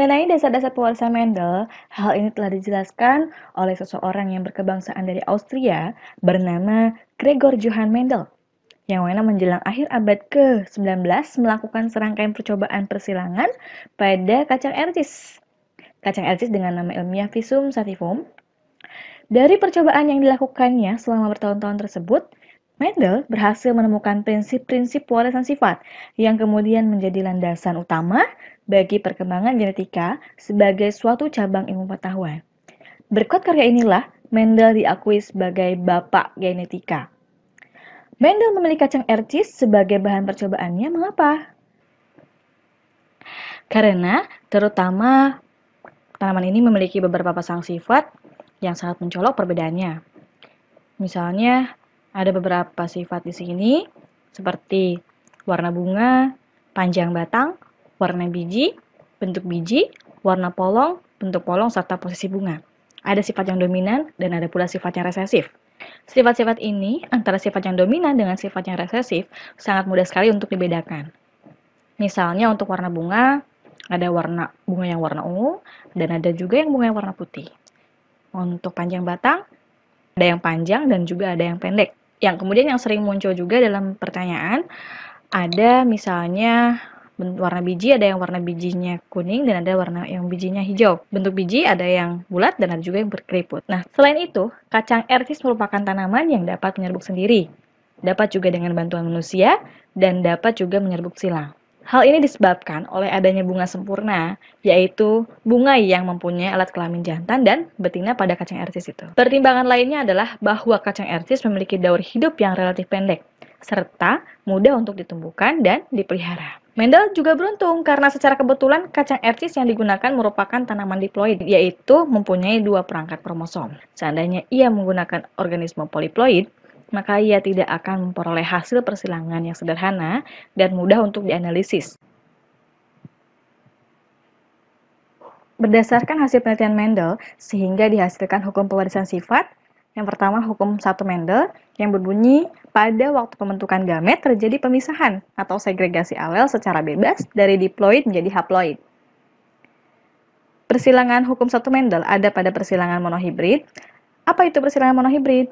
Mengenai dasar-dasar pewarisan Mendel, hal ini telah dijelaskan oleh seseorang yang berkebangsaan dari Austria bernama Gregor Johann Mendel, yang mana menjelang akhir abad ke-19 melakukan serangkaian percobaan persilangan pada kacang ercis. Kacang ercis dengan nama ilmiah Physarum sativum. Dari percobaan yang dilakukannya selama bertahun-tahun tersebut, Mendel berhasil menemukan prinsip-prinsip pewarisan sifat yang kemudian menjadi landasan utama bagi perkembangan genetika sebagai suatu cabang ilmu pengetahuan. Berkat karya inilah, Mendel diakui sebagai bapak genetika. Mendel memilih kacang ercis sebagai bahan percobaannya. Mengapa? Karena terutama tanaman ini memiliki beberapa pasang sifat yang sangat mencolok perbedaannya. Misalnya, ada beberapa sifat di sini, seperti warna bunga, panjang batang, warna biji, warna polong, bentuk polong, serta posisi bunga. Ada sifat yang dominan dan ada pula sifat yang resesif. Sifat-sifat ini, antara sifat yang dominan dengan sifat yang resesif, sangat mudah sekali untuk dibedakan. Misalnya untuk warna bunga, ada warna bunga yang warna ungu, dan ada juga yang bunga yang warna putih. Untuk panjang batang, ada yang panjang dan juga ada yang pendek. Yang kemudian yang sering muncul juga dalam pertanyaan, ada misalnya warna biji, ada yang warna bijinya kuning dan ada warna yang bijinya hijau. Bentuk biji ada yang bulat dan ada juga yang berkeriput. Nah, selain itu, kacang ercis merupakan tanaman yang dapat menyerbuk sendiri. Dapat juga dengan bantuan manusia dan dapat juga menyerbuk silang. Hal ini disebabkan oleh adanya bunga sempurna, yaitu bunga yang mempunyai alat kelamin jantan dan betina pada kacang ercis itu. Pertimbangan lainnya adalah bahwa kacang ercis memiliki daur hidup yang relatif pendek, serta mudah untuk ditumbuhkan dan dipelihara. Mendel juga beruntung karena secara kebetulan kacang ercis yang digunakan merupakan tanaman diploid, yaitu mempunyai 2 perangkat kromosom. Seandainya ia menggunakan organisme poliploid, maka ia tidak akan memperoleh hasil persilangan yang sederhana dan mudah untuk dianalisis. Berdasarkan hasil penelitian Mendel, sehingga dihasilkan hukum pewarisan sifat. Yang pertama, hukum 1 Mendel, yang berbunyi, pada waktu pembentukan gamet terjadi pemisahan atau segregasi alel secara bebas dari diploid menjadi haploid. Persilangan hukum 1 Mendel ada pada persilangan monohibrid. Apa itu persilangan monohibrid?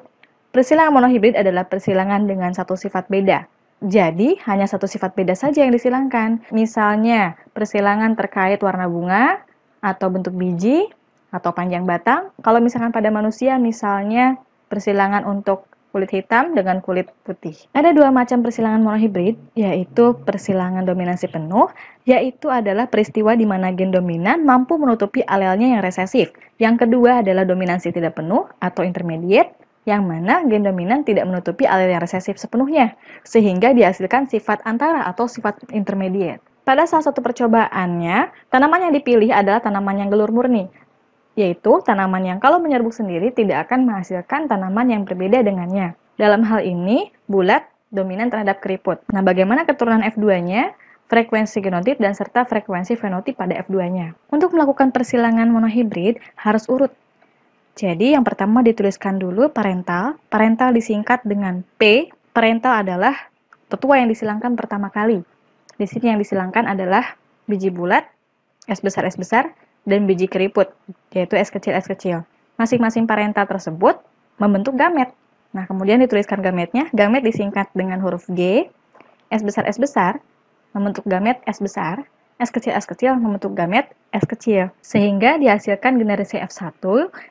Persilangan monohibrid adalah persilangan dengan satu sifat beda. Jadi, hanya satu sifat beda saja yang disilangkan. Misalnya, persilangan terkait warna bunga, atau bentuk biji, atau panjang batang. Kalau misalkan pada manusia, misalnya persilangan untuk kulit hitam dengan kulit putih. Ada 2 macam persilangan monohibrid, yaitu persilangan dominansi penuh, yaitu adalah peristiwa di mana gen dominan mampu menutupi alelnya yang resesif. Yang kedua adalah dominansi tidak penuh atau intermediate, yang mana gen dominan tidak menutupi alel yang resesif sepenuhnya, sehingga dihasilkan sifat antara atau sifat intermediate. Pada salah satu percobaannya, tanaman yang dipilih adalah tanaman yang gelur murni, yaitu tanaman yang kalau menyerbuk sendiri tidak akan menghasilkan tanaman yang berbeda dengannya. Dalam hal ini, bulat dominan terhadap keriput. Nah, bagaimana keturunan F2-nya, frekuensi genotip, dan serta frekuensi fenotip pada F2-nya. Untuk melakukan persilangan monohibrid, harus urut. Jadi, yang pertama dituliskan dulu parental. Parental disingkat dengan P. Parental adalah tetua yang disilangkan pertama kali. Di sini yang disilangkan adalah biji bulat, S besar, dan biji keriput, yaitu S kecil. Masing-masing parental tersebut membentuk gamet. Nah, kemudian dituliskan gametnya. Gamet disingkat dengan huruf G. S besar, membentuk gamet S besar. S kecil membentuk gamet S kecil, sehingga dihasilkan generasi F1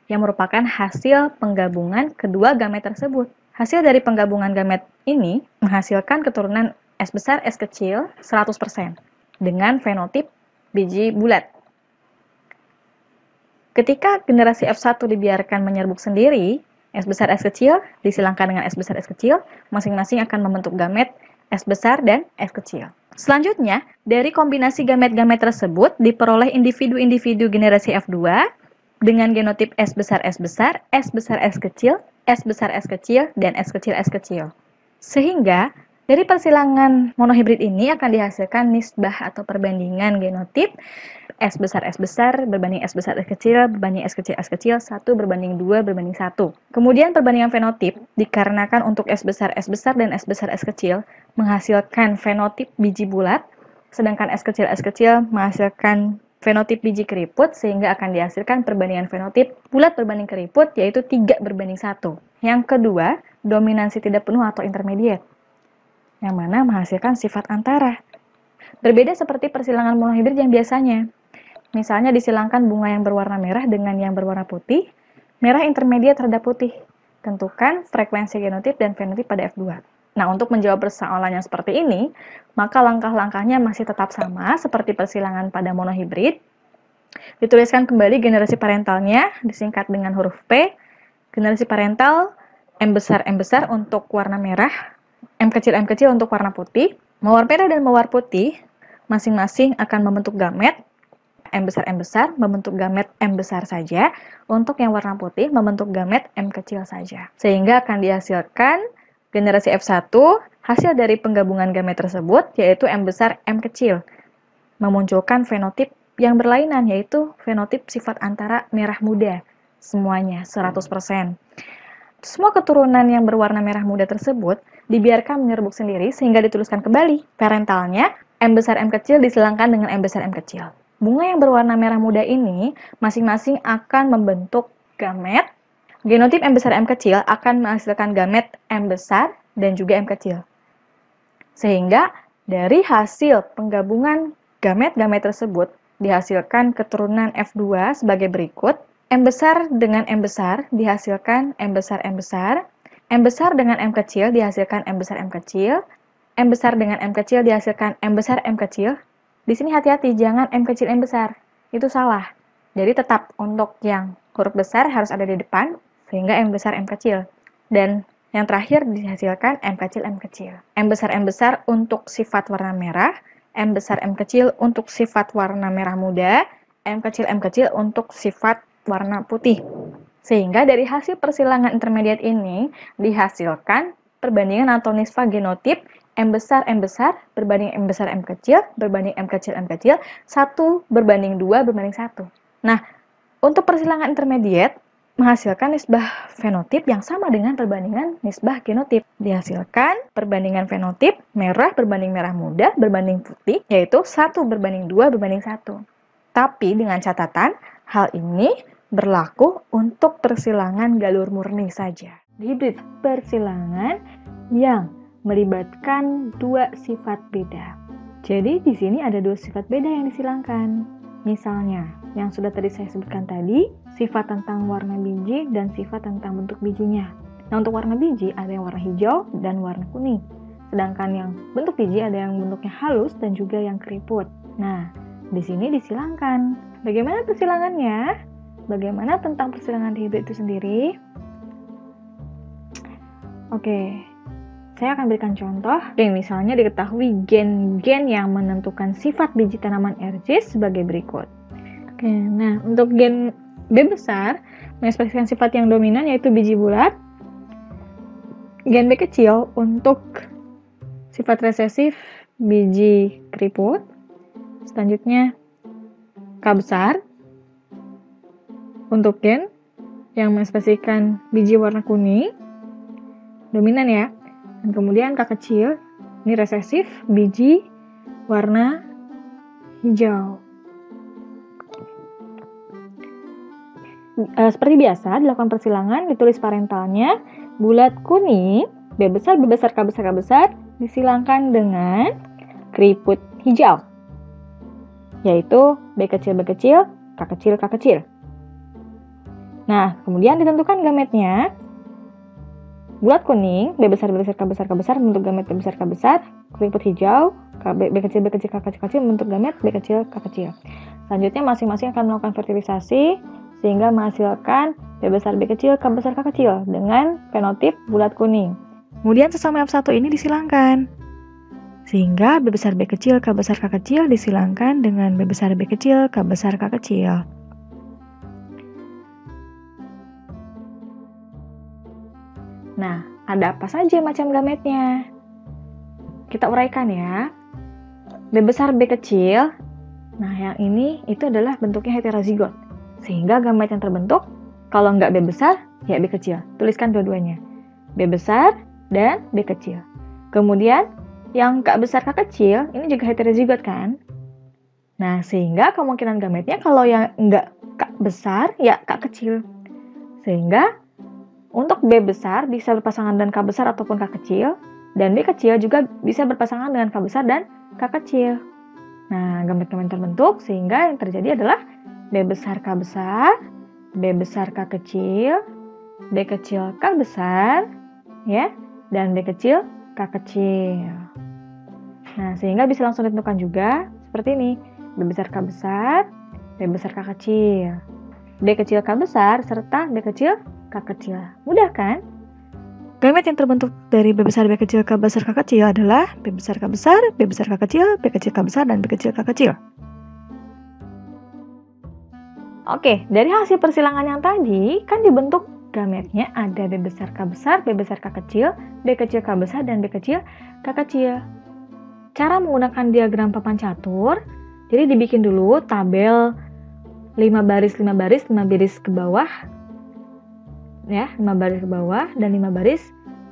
yang merupakan hasil penggabungan kedua gamet tersebut. Hasil dari penggabungan gamet ini menghasilkan keturunan S besar S kecil 100% dengan fenotip biji bulat. Ketika generasi F1 dibiarkan menyerbuk sendiri, S besar S kecil disilangkan dengan S besar S kecil, masing-masing akan membentuk gamet S besar dan S kecil. Selanjutnya, dari kombinasi gamet-gamet tersebut diperoleh individu-individu generasi F2 dengan genotip S besar, S kecil, dan S kecil. Sehingga, dari persilangan monohibrid ini akan dihasilkan nisbah atau perbandingan genotip S besar berbanding S besar S kecil berbanding S kecil 1 berbanding 2 berbanding 1. Kemudian perbandingan fenotip dikarenakan untuk S besar dan S besar S kecil menghasilkan fenotip biji bulat, sedangkan S kecil menghasilkan fenotip biji keriput sehingga akan dihasilkan perbandingan fenotip bulat berbanding keriput yaitu 3:1. Yang kedua, dominansi tidak penuh atau intermediate, yang mana menghasilkan sifat antara. Berbeda seperti persilangan monohibrid yang biasanya. Misalnya disilangkan bunga yang berwarna merah dengan yang berwarna putih, merah intermediate terhadap putih. Tentukan frekuensi genotip dan fenotip pada F2. Nah, untuk menjawab persoalan yang seperti ini, maka langkah-langkahnya masih tetap sama seperti persilangan pada monohibrid. Dituliskan kembali generasi parentalnya, disingkat dengan huruf P. Generasi parental, M besar untuk warna merah, M kecil untuk warna putih. Mawar merah dan mawar putih masing-masing akan membentuk gamet, M besar membentuk gamet M besar saja. Untuk yang warna putih membentuk gamet M kecil saja. Sehingga akan dihasilkan generasi F1, hasil dari penggabungan gamet tersebut, yaitu M besar, M kecil, memunculkan fenotip yang berlainan, yaitu fenotip sifat antara merah muda. Semuanya, 100%. Semua keturunan yang berwarna merah muda tersebut dibiarkan menyerbuk sendiri sehingga dituliskan kembali. Parentalnya, M besar, M kecil disilangkan dengan M besar, M kecil. Bunga yang berwarna merah muda ini masing-masing akan membentuk gamet. Genotip M besar M kecil akan menghasilkan gamet M besar dan juga M kecil. Sehingga dari hasil penggabungan gamet-gamet tersebut dihasilkan keturunan F2 sebagai berikut. M besar dengan M besar dihasilkan M besar M besar. M besar dengan M kecil dihasilkan M besar M kecil. M besar dengan M kecil dihasilkan M besar M kecil. Di sini hati-hati, jangan M kecil M besar. Itu salah. Jadi tetap untuk yang huruf besar harus ada di depan, sehingga M besar M kecil. Dan yang terakhir dihasilkan M kecil M kecil. M besar untuk sifat warna merah, M besar M kecil untuk sifat warna merah muda, M kecil untuk sifat warna putih. Sehingga dari hasil persilangan intermediate ini dihasilkan perbandingan atau nisbah genotip M besar berbanding M besar M kecil berbanding M kecil 1:2:1. Nah, untuk persilangan intermediate menghasilkan nisbah fenotip yang sama dengan perbandingan nisbah genotip. Dihasilkan perbandingan fenotip merah berbanding merah muda berbanding putih, yaitu 1:2:1. Tapi dengan catatan, hal ini berlaku untuk persilangan galur murni saja. Hibrid persilangan yang melibatkan dua sifat beda. Jadi di sini ada dua sifat beda yang disilangkan. Misalnya, yang sudah tadi saya sebutkan tadi, sifat tentang warna biji dan sifat tentang bentuk bijinya. Nah, untuk warna biji ada yang warna hijau dan warna kuning. Sedangkan yang bentuk biji ada yang bentuknya halus dan juga yang keriput. Nah, di sini disilangkan. Bagaimana persilangannya? Bagaimana tentang persilangan hibrid itu sendiri? Oke. Saya akan berikan contoh. Misalnya diketahui gen-gen yang menentukan sifat biji tanaman RC sebagai berikut. Nah, untuk gen B besar mengekspresikan sifat yang dominan yaitu biji bulat. Gen B kecil untuk sifat resesif biji keriput. Selanjutnya K besar untuk gen yang mengekspresikan biji warna kuning. Dominan ya. Dan kemudian K kecil, ini resesif, biji warna hijau. Seperti biasa, dilakukan persilangan, ditulis parentalnya, bulat kuning, B besar, K besar, disilangkan dengan keriput hijau, yaitu B kecil, K kecil. Nah, kemudian ditentukan gametnya, bulat kuning, B besar, K besar membentuk gamet B besar, K besar, keriput hijau, B kecil, K kecil membentuk gamet B kecil, K kecil. Selanjutnya masing-masing akan melakukan fertilisasi sehingga menghasilkan B besar, B kecil, K besar, K kecil dengan fenotip bulat kuning. Kemudian sesama F1 ini disilangkan. Sehingga B besar, B kecil, K besar, K kecil disilangkan dengan B besar, B kecil, K besar, K kecil. Nah, ada apa saja macam gametnya? Kita uraikan ya. B besar, B kecil. Nah, yang ini itu adalah bentuknya heterozigot. Sehingga gamet yang terbentuk, kalau nggak B besar, ya B kecil. Tuliskan dua-duanya. B besar dan B kecil. Kemudian, yang K besar, K kecil, ini juga heterozigot kan? Nah, sehingga kemungkinan gametnya kalau yang enggak K besar, ya K kecil. Sehingga untuk B besar bisa berpasangan dengan K besar ataupun K kecil, dan B kecil juga bisa berpasangan dengan K besar dan K kecil. Nah, gamet-gamet terbentuk sehingga yang terjadi adalah B besar K besar, B besar K kecil, B kecil K besar, ya, dan B kecil K kecil. Nah, sehingga bisa langsung ditentukan juga seperti ini. B besar K besar, B besar K kecil, B kecil K besar, serta B kecil K kecil. Mudah kan? Gamet yang terbentuk dari B besar, B kecil, K besar, K kecil adalah B besar K besar, B besar K kecil, B kecil K besar, dan B kecil K kecil. Oke, dari hasil persilangan yang tadi, kan dibentuk gametnya ada B besar K besar, B besar K kecil, B kecil K besar, dan B kecil K kecil. Cara menggunakan diagram papan catur, jadi dibikin dulu tabel 5 baris ke bawah, ya, 5 baris ke bawah dan 5 baris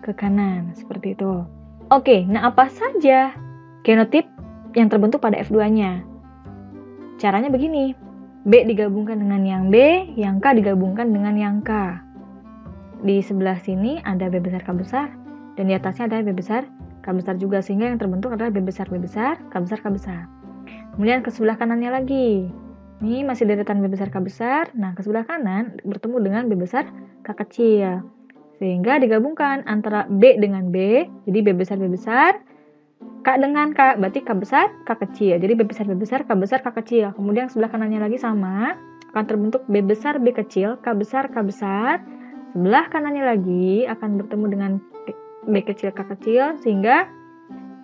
ke kanan, seperti itu. Oke, nah apa saja genotip yang terbentuk pada F2-nya? Caranya begini, B digabungkan dengan yang B, yang K digabungkan dengan yang K. Di sebelah sini ada B besar K besar, dan di atasnya ada B besar K besar juga, sehingga yang terbentuk adalah B besar K besar, K besar. Kemudian ke sebelah kanannya lagi, ini masih deretan B besar K besar, nah ke sebelah kanan bertemu dengan B besar K kecil. Sehingga digabungkan antara B dengan B, jadi B besar, K dengan K, berarti K besar, K kecil. Jadi B besar, K kecil. Kemudian sebelah kanannya lagi sama, akan terbentuk B besar, B kecil, K besar, K besar. Sebelah kanannya lagi akan bertemu dengan B kecil, K kecil, sehingga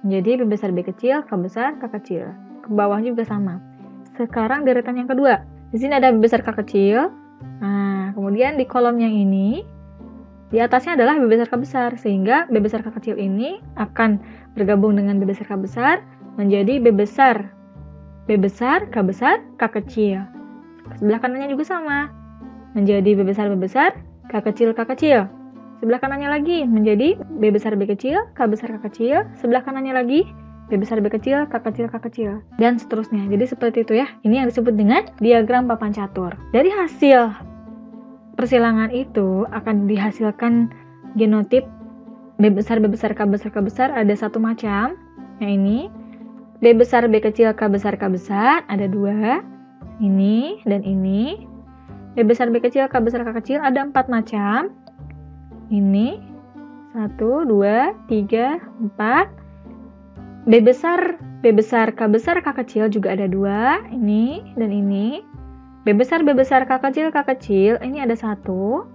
menjadi B besar, B kecil, K besar, K kecil. Ke bawahnya juga sama. Sekarang deretan yang kedua. Di sini ada B besar K kecil. Nah, kemudian di kolom yang ini, di atasnya adalah B besar K besar, sehingga B besar K kecil ini akan bergabung dengan B besar K besar menjadi B besar, K besar, K kecil. Sebelah kanannya juga sama, menjadi B besar, K kecil, K kecil. Sebelah kanannya lagi menjadi B besar, B kecil, K besar, K kecil. Sebelah kanannya lagi B besar, B kecil, K kecil, K kecil. Dan seterusnya. Jadi seperti itu ya. Ini yang disebut dengan diagram papan catur. Dari hasil persilangan itu akan dihasilkan genotip B besar, K besar, K besar ada satu macam. Yang ini. B besar, B kecil, K besar ada dua. Ini dan ini. B besar, B kecil, K besar, K kecil ada 4 macam. Ini 1, 2, 3, 4. B besar, K besar, K kecil juga ada 2. Ini dan ini. B besar, K kecil, ini ada 1.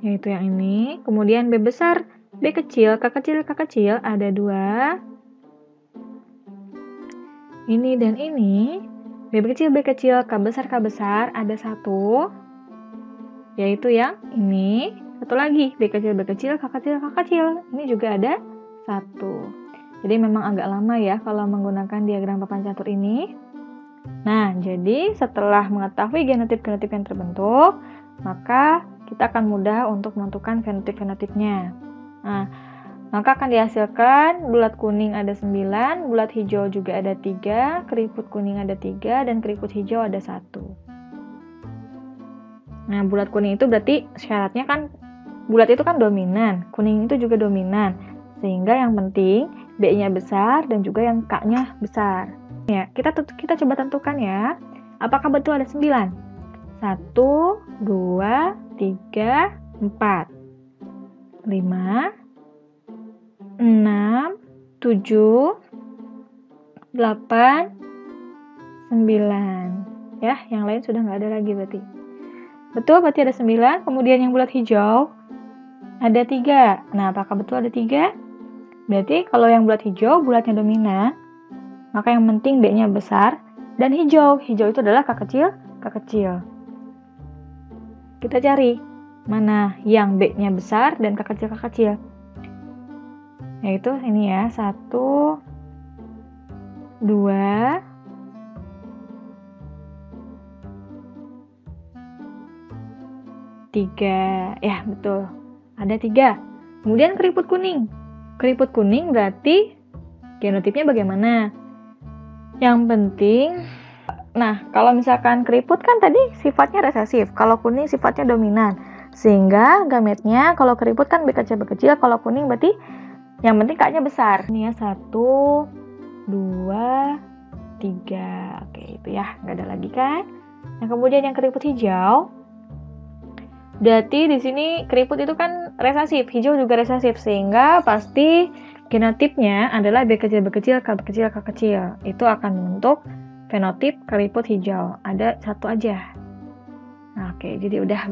Yaitu yang ini. Kemudian B besar, B kecil, K kecil ada 2. Ini dan ini. B kecil, K besar ada 1. Yaitu yang ini. Satu lagi, B kecil, K kecil. Ini juga ada 1. Jadi memang agak lama ya kalau menggunakan diagram papan catur ini. Nah, jadi setelah mengetahui genotip-genotip yang terbentuk, maka kita akan mudah untuk menentukan fenotip-fenotipnya. Nah, maka akan dihasilkan bulat kuning ada 9, bulat hijau juga ada 3, keriput kuning ada 3, dan keriput hijau ada 1. Nah, bulat kuning itu berarti syaratnya kan, bulat itu kan dominan, kuning itu juga dominan. Sehingga yang penting B-nya besar dan juga yang K-nya besar. Ya, kita coba tentukan ya. Apakah betul ada 9? 1, 2, 3, 4, 5, 6, 7, 8, 9. Ya, yang lain sudah nggak ada lagi berarti. Betul, berarti ada 9. Kemudian yang bulat hijau ada 3. Nah, apakah betul ada 3? Berarti kalau yang bulat hijau, bulatnya dominan, maka yang penting B-nya besar dan hijau. Hijau itu adalah K kecil, K kecil. Kita cari mana yang B-nya besar dan K kecil, K kecil. Yaitu ini ya, 1, 2, 3. Ya, betul. Ada 3. Kemudian keriput kuning. Keriput kuning berarti genotipnya bagaimana? Yang penting, nah kalau misalkan keriput kan tadi sifatnya resesif, kalau kuning sifatnya dominan. Sehingga gametnya kalau keriput kan B kecil, kalau kuning berarti yang penting K-nya besar. Ini ya 1, 2, 3. Oke, itu ya, nggak ada lagi kan? Nah, kemudian yang keriput hijau, berarti di sini keriput itu kan resesif, hijau juga resesif, sehingga pasti genotipnya adalah B kecil, K kecil. Itu akan membentuk fenotip keriput hijau. Ada satu aja. Nah, oke, jadi udah